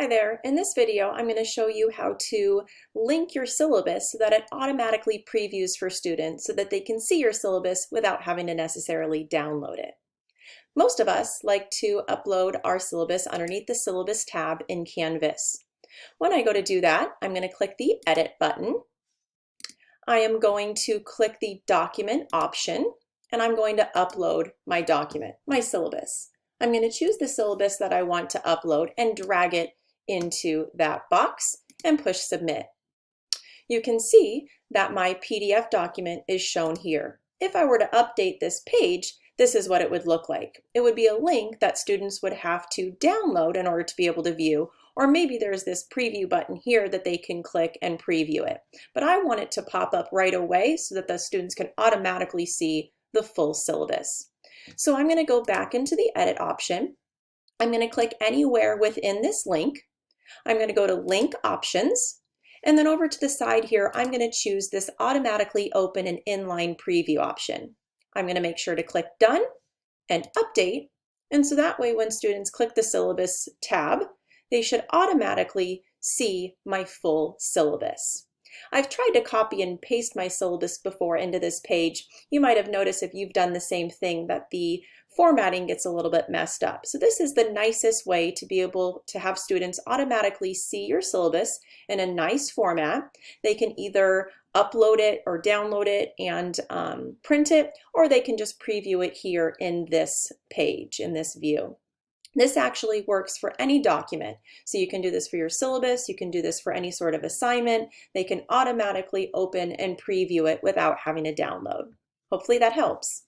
Hi there. In this video, I'm going to show you how to link your syllabus so that it automatically previews for students so that they can see your syllabus without having to necessarily download it. Most of us like to upload our syllabus underneath the syllabus tab in Canvas. When I go to do that, I'm going to click the Edit button. I am going to click the Document option, and I'm going to upload my document, my syllabus. I'm going to choose the syllabus that I want to upload and drag it into that box and push Submit. You can see that my PDF document is shown here. If I were to update this page, this is what it would look like. It would be a link that students would have to download in order to be able to view, or maybe there's this preview button here that they can click and preview it. But I want it to pop up right away so that the students can automatically see the full syllabus. So I'm going to go back into the Edit option. I'm going to click anywhere within this link. I'm going to go to Link Options, and then over to the side here, I'm going to choose this Automatically Open an Inline Preview option. I'm going to make sure to click Done and Update, and so that way when students click the Syllabus tab, they should automatically see my full syllabus. I've tried to copy and paste my syllabus before into this page. You might have noticed if you've done the same thing that the formatting gets a little bit messed up. So this is the nicest way to be able to have students automatically see your syllabus in a nice format. They can either upload it or download it and print it, or they can just preview it here in this page, in this view. This actually works for any document. So you can do this for your syllabus, you can do this for any sort of assignment. They can automatically open and preview it without having to download. Hopefully that helps.